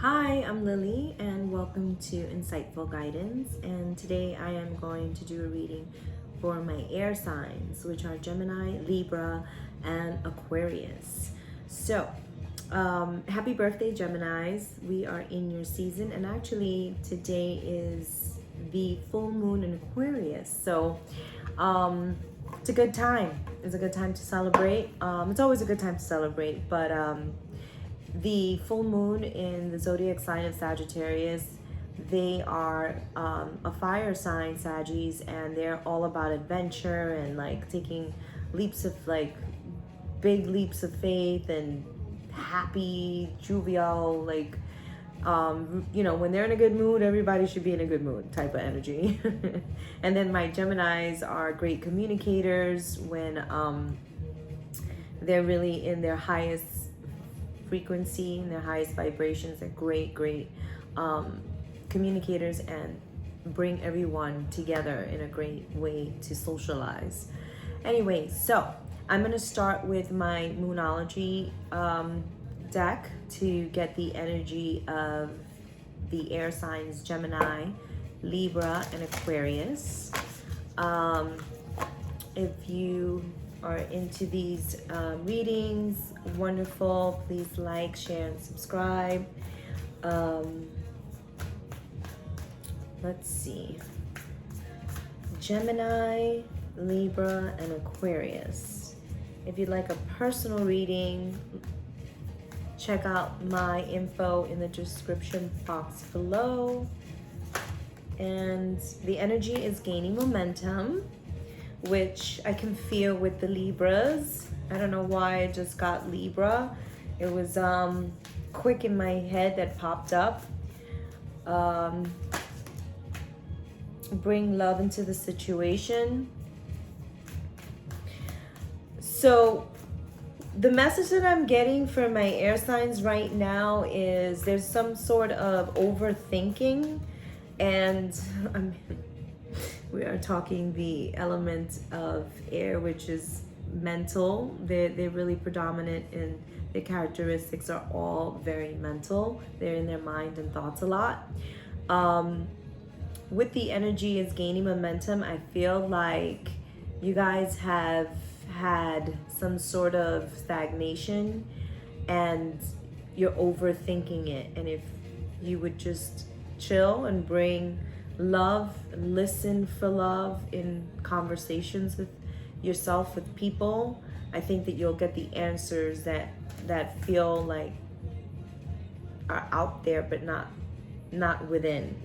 Hi, I'm Lily and welcome to Insightful Guidance. And today I am going to do a reading for my air signs, which are Gemini, Libra, and Aquarius. So, happy birthday, Geminis. We are in your season, and actually, today is the full moon in Aquarius. So, it's a good time. It's a good time to celebrate. It's always a good time to celebrate, but the full moon in the zodiac sign of Sagittarius, they are a fire sign, Saggies, and they're all about adventure and like taking leaps of big leaps of faith and happy, jovial, when they're in a good mood, everybody should be in a good mood type of energy. And then my Geminis are great communicators when they're really in their highest frequency and their highest vibrations. Are great communicators and bring everyone together in a great way to socialize. Anyway, so I'm going to start with my Moonology deck to get the energy of the air signs Gemini, Libra, and Aquarius. If you are into these readings, wonderful. Please like, share, and subscribe. Let's see. Gemini, Libra, and Aquarius. If you'd like a personal reading, check out my info in the description box below. And the energy is gaining momentum, which I can feel with the Libras. I don't know why I just got Libra. It was quick in my head that popped up. Bring love into the situation. So the message that I'm getting from my air signs right now is there's some sort of overthinking, and we are talking the element of air, which is mental. They're really predominant, and their characteristics are all very mental. They're in their mind and thoughts a lot. With the energy is gaining momentum, I feel like you guys have had some sort of stagnation and you're overthinking it. And if you would just chill and bring love, listen for love in conversations with yourself, with people, I think that you'll get the answers that feel like are out there but not within.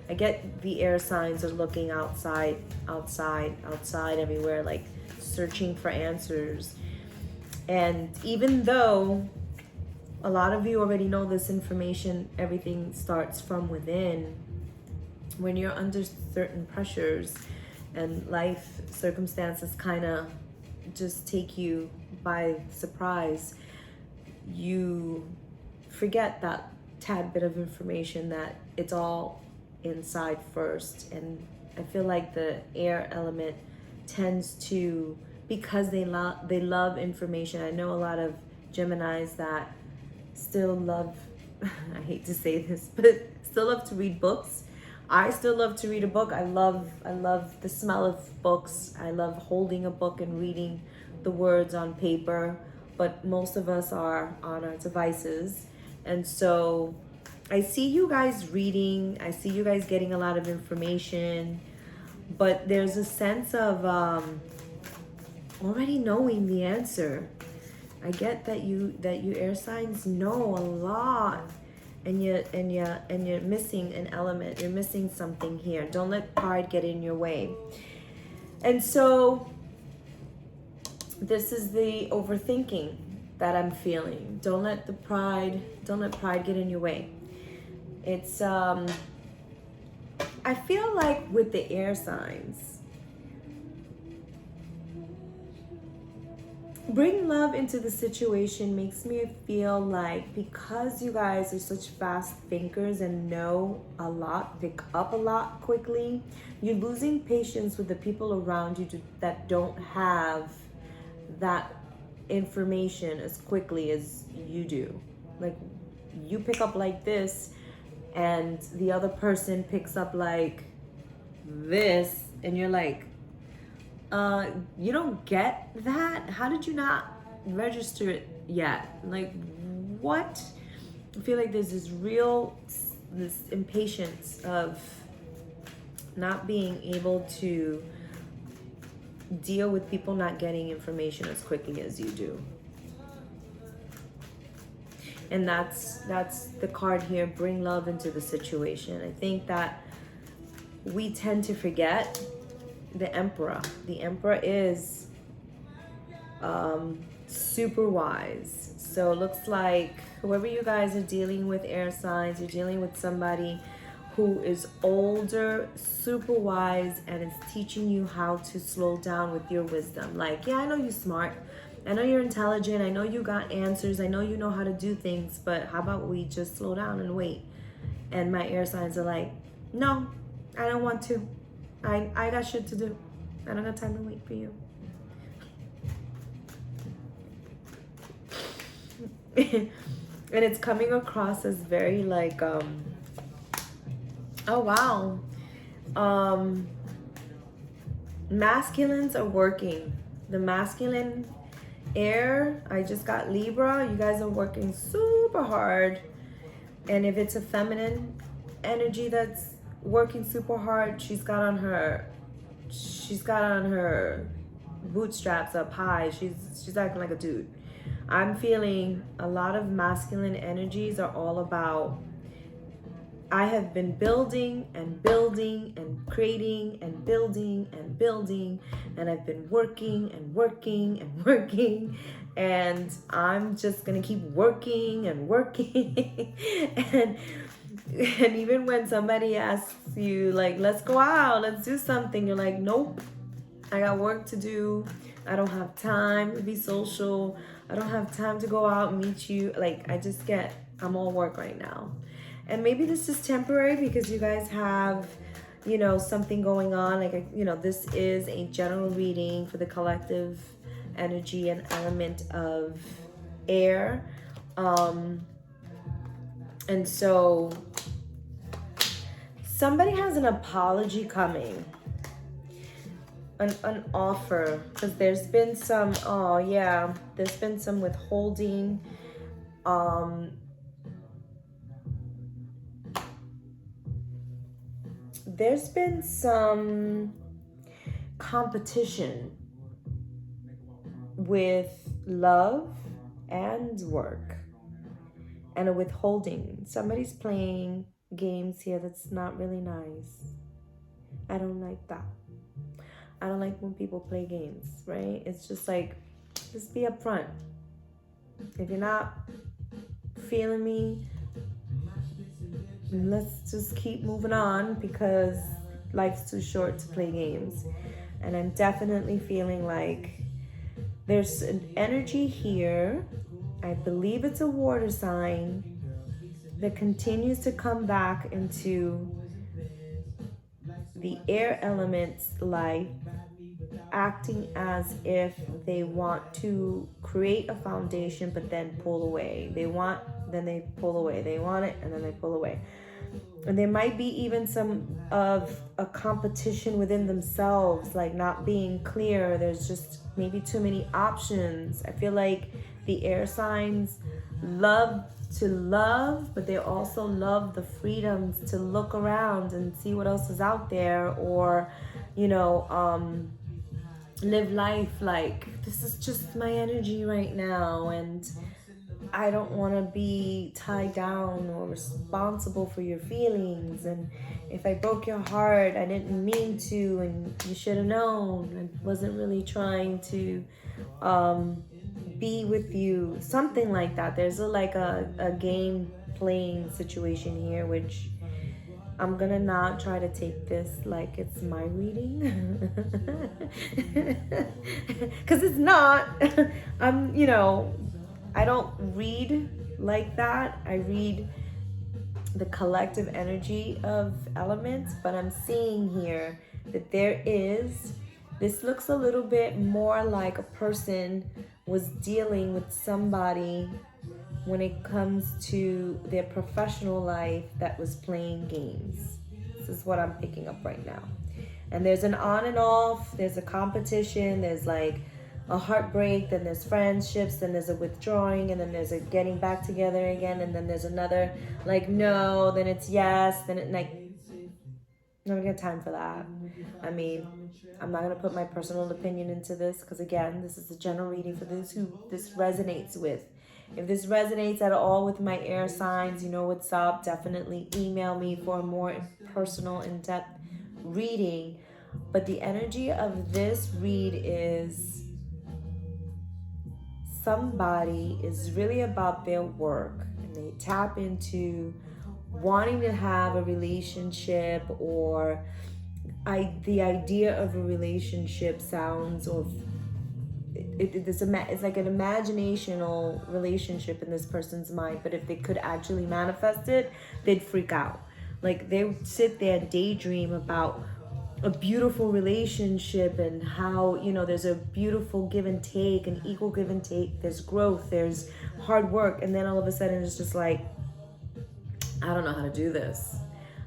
I get the air signs are looking outside everywhere, like searching for answers. And even though a lot of you already know this information, everything starts from within. When you're under certain pressures and life circumstances kind of just take you by surprise, you forget that tad bit of information that it's all inside first. And I feel like the air element tends to, because they love information. I know a lot of Geminis that still love I hate to say this, but still love to read books. I still love to read a book. I love the smell of books. I love holding a book and reading the words on paper, but most of us are on our devices. And so I see you guys reading, I see you guys getting a lot of information, but there's a sense of already knowing the answer. I get that you air signs know a lot, and you're missing an element. You're missing something here. Don't let pride get in your way. And so this is the overthinking that I'm feeling. Don't let pride get in your way. It's I feel like with the air signs, bring love into the situation makes me feel like, because you guys are such fast thinkers and know a lot, pick up a lot quickly, you're losing patience with the people around you that don't have that information as quickly as you do. Like, you pick up like this and the other person picks up like this, and you're like, you don't get that? How did you not register it yet? Like, what? I feel like there's this impatience of not being able to deal with people not getting information as quickly as you do. And that's the card here, bring love into the situation. I think that we tend to forget the Emperor. The Emperor is super wise. So it looks like whoever you guys are dealing with, air signs, you're dealing with somebody who is older, super wise, and is teaching you how to slow down with your wisdom. Like, yeah, I know you're smart. I know you're intelligent. I know you got answers. I know you know how to do things, but how about we just slow down and wait? And my air signs are like, no, I don't want to. I got shit to do. I don't got time to wait for you. And it's coming across as very like, oh wow. Masculines are working. The masculine air, I just got Libra. You guys are working super hard. And if it's a feminine energy that's working super hard, she's got on her bootstraps up high. She's acting like a dude. I'm feeling a lot of masculine energies are all about, I have been building and building and creating and building and building, and I've been working and working and working, and I'm just gonna keep working and working. and even when somebody asks you like, let's go out, let's do something, you're like, nope, I got work to do. I don't have time to be social. I don't have time to go out and meet you. Like, I'm all work right now. And maybe this is temporary because you guys have, something going on. Like, this is a general reading for the collective energy and element of air. And so somebody has an apology coming. An offer, because there's been some withholding. There's been some competition with love and work, and a withholding. Somebody's playing games here that's not really nice. I don't like that. I don't like when people play games, right? It's just like, just be upfront. If you're not feeling me, let's just keep moving on, because life's too short to play games. And I'm definitely feeling like there's an energy here. I believe it's a water sign that continues to come back into the air element's life, acting as if they want to create a foundation but then pull away. Then they pull away. They want it and then they pull away. And there might be even some of a competition within themselves, like not being clear. There's just maybe too many options. I feel like the air signs love to love, but they also love the freedoms to look around and see what else is out there, or live life like, this is just my energy right now, and I don't want to be tied down or responsible for your feelings. And if I broke your heart, I didn't mean to, and you should have known. I wasn't really trying to be with you, something like that. There's a game playing situation here, which I'm gonna not try to take this like it's my reading, because it's not. I don't read like that. I read the collective energy of elements, but I'm seeing here that this looks a little bit more like a person was dealing with somebody when it comes to their professional life that was playing games. This is what I'm picking up right now. And there's an on and off, there's a competition, there's like a heartbreak, then there's friendships, then there's a withdrawing, and then there's a getting back together again, and then there's another like no, then it's yes, then it like, I don't got time for that. I mean, I'm not going to put my personal opinion into this because, again, this is a general reading for those who this resonates with. If this resonates at all with my air signs, you know what's up. Definitely email me for a more personal, in-depth reading. But the energy of this read is somebody is really about their work, and they tap into wanting to have a relationship, or the idea of a relationship sounds, or it's like an imaginational relationship in this person's mind, but if they could actually manifest it, they'd freak out. Like they would sit there and daydream about a beautiful relationship and how, you know, there's a beautiful give and take, an equal give and take, there's growth, there's hard work, and then all of a sudden it's just like, I don't know how to do this.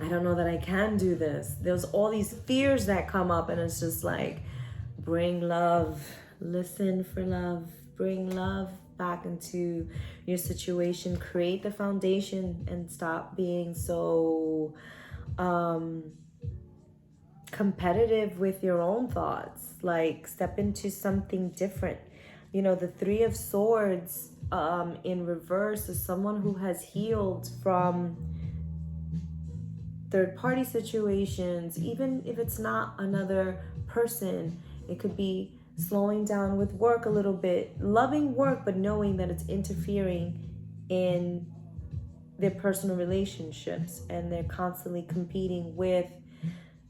I don't know that I can do this. There's all these fears that come up, and it's just like, bring love, listen for love, bring love back into your situation, create the foundation, and stop being so competitive with your own thoughts. Like step into something different. You know, the Three of Swords in reverse is someone who has healed from third-party situations. Even if it's not another person, it could be slowing down with work a little bit, loving work, but knowing that it's interfering in their personal relationships, and they're constantly competing with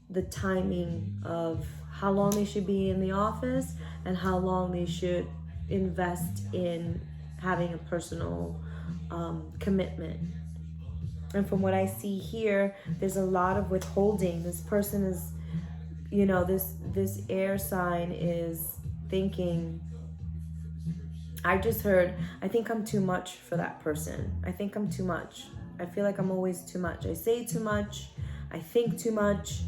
the timing of how long they should be in the office and how long they should invest in having a personal commitment. And from what I see here, there's a lot of withholding. This person is, you know, this air sign is thinking, I just heard, I think I'm too much for that person. I think I'm too much. I feel like I'm always too much. I say too much. I think too much.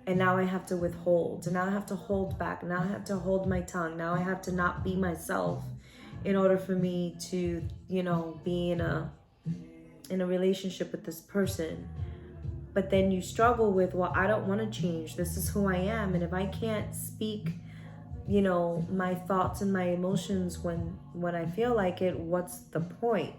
And now I have to withhold. And now I have to hold back. Now I have to hold my tongue. Now I have to not be myself in order for me to, you know, be in a relationship with this person. But then you struggle with, well, I don't want to change. This is who I am. And if I can't speak, you know, my thoughts and my emotions when I feel like it, what's the point?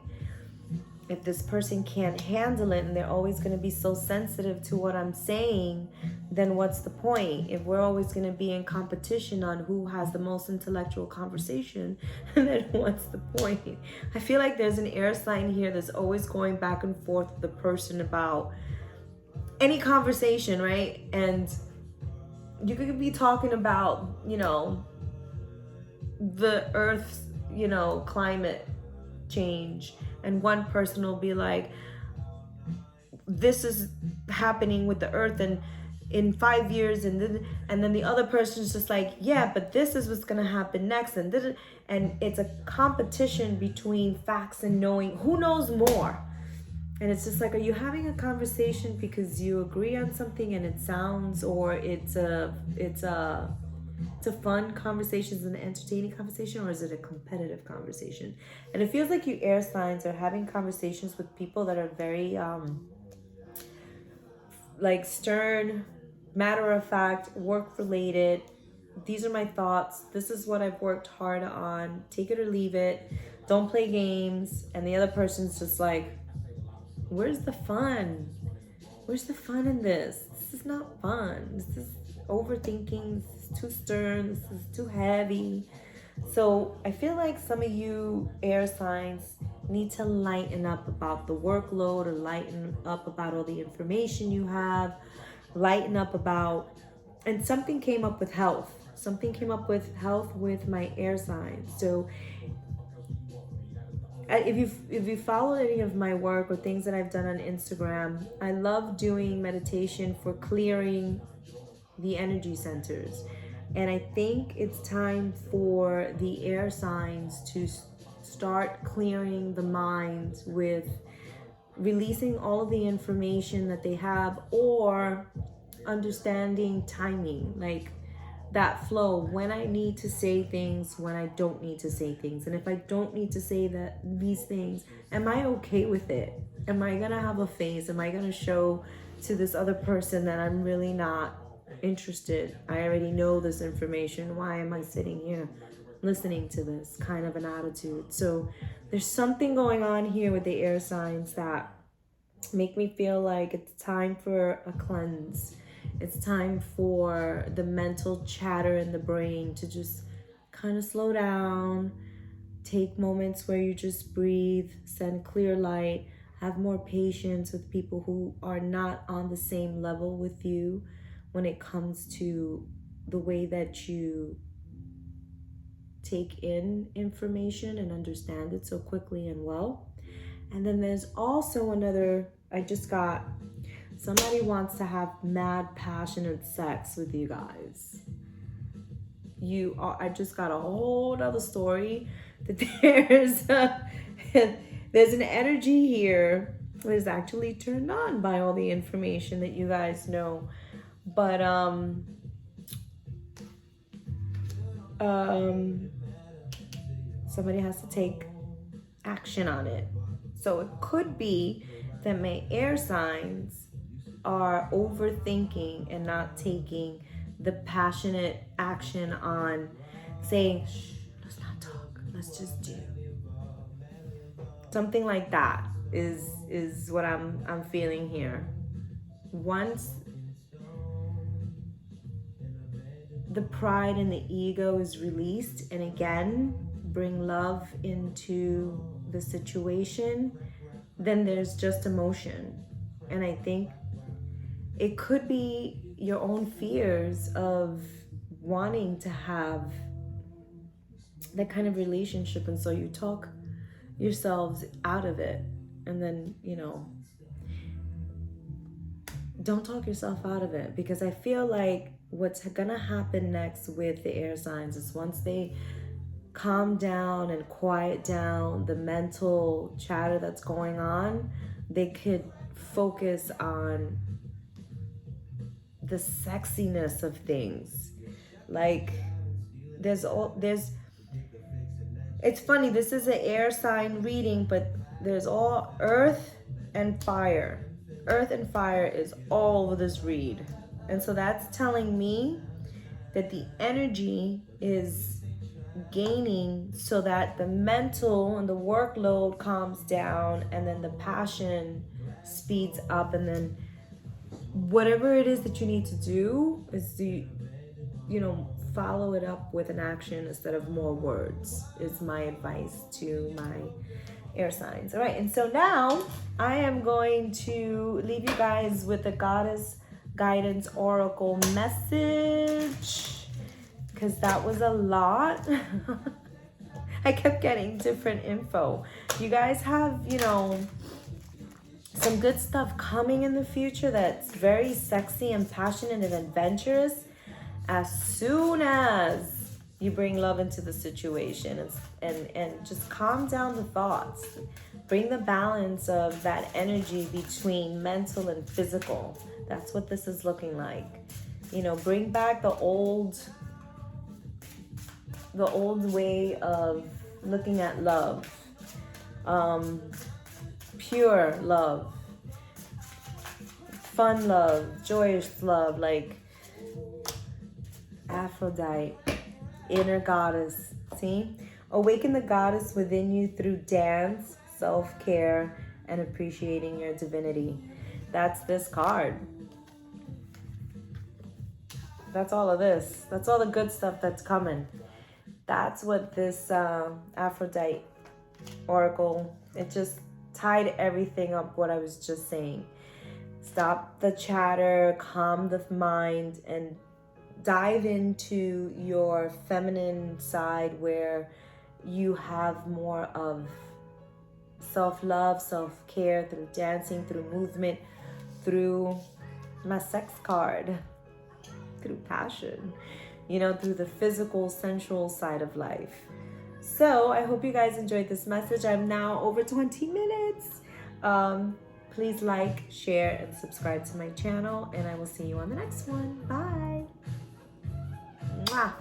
If this person can't handle it and they're always going to be so sensitive to what I'm saying, then what's the point? If we're always going to be in competition on who has the most intellectual conversation, then what's the point? I feel like there's an air sign here that's always going back and forth with the person about any conversation, right? And you could be talking about, you know, the Earth's, you know, climate change, and one person will be like, this is happening with the Earth and in 5 years, and then the other person's just like, yeah, but this is what's gonna happen next, and it's a competition between facts and knowing who knows more. And it's just like, are you having a conversation because you agree on something and it sounds, or it's a fun conversation, it's an entertaining conversation, or is it a competitive conversation? And it feels like you air signs are having conversations with people that are very like stern, matter of fact, work related. These are my thoughts. This is what I've worked hard on. Take it or leave it. Don't play games. And the other person's just like, where's the fun? Where's the fun in this? This is not fun. This is overthinking. This is too stern. This is too heavy. So I feel like some of you air signs need to lighten up about the workload, or lighten up about all the information you have, lighten up about, and something came up with health. Something came up with health with my air signs. So if you follow any of my work or things that I've done on Instagram, I love doing meditation for clearing the energy centers. And I think it's time for the air signs to start clearing the mind with releasing all of the information that they have, or understanding timing, like that flow, when I need to say things, when I don't need to say things. And if I don't need to say these things, am I okay with it? Am I gonna have a face? Am I gonna show to this other person that I'm really not interested? I already know this information. Why am I sitting here listening to this kind of an attitude? So there's something going on here with the air signs that make me feel like it's time for a cleanse. It's time for the mental chatter in the brain to just kind of slow down, take moments where you just breathe, send clear light, have more patience with people who are not on the same level with you when it comes to the way that you take in information and understand it so quickly and well. And then there's also another, I just got, somebody wants to have mad, passionate sex with you guys. I just got a whole other story that there's an energy here that is actually turned on by all the information that you guys know. But somebody has to take action on it. So it could be that my air signs are overthinking and not taking the passionate action on saying, shh, let's not talk, let's just do. Something like that is what I'm feeling here. Once the pride and the ego is released, and again, bring love into the situation, then there's just emotion. And I think it could be your own fears of wanting to have that kind of relationship, and so you talk yourselves out of it. And then, don't talk yourself out of it, because I feel like what's gonna happen next with the air signs is once they calm down and quiet down the mental chatter that's going on, they could focus on the sexiness of things. Like it's funny, this is an air sign reading, but there's all earth and fire. Earth and fire is all over this read. And so that's telling me that the energy is gaining so that the mental and the workload calms down, and then the passion speeds up, and then whatever it is that you need to do is to, follow it up with an action instead of more words, is my advice to my air signs. All right, and so now I am going to leave you guys with the Goddess Guidance Oracle message, because that was a lot. I kept getting different info. You guys have, some good stuff coming in the future that's very sexy and passionate and adventurous, as soon as you bring love into the situation and just calm down the thoughts. Bring the balance of that energy between mental and physical. That's what this is looking like. Bring back the old way of looking at love. Pure love. Fun love. Joyous love. Like Aphrodite. Inner goddess. See? Awaken the goddess within you through dance, self-care, and appreciating your divinity. That's this card. That's all of this. That's all the good stuff that's coming. That's what this Aphrodite Oracle, it just tied everything up what I was just saying. Stop the chatter, calm the mind, and dive into your feminine side where you have more of self-love, self-care through dancing, through movement, through my sex card, through passion, through the physical, sensual side of life. So I hope you guys enjoyed this message. I'm now over 20 minutes. Please like, share, and subscribe to my channel, and I will see you on the next one. Bye. Mwah.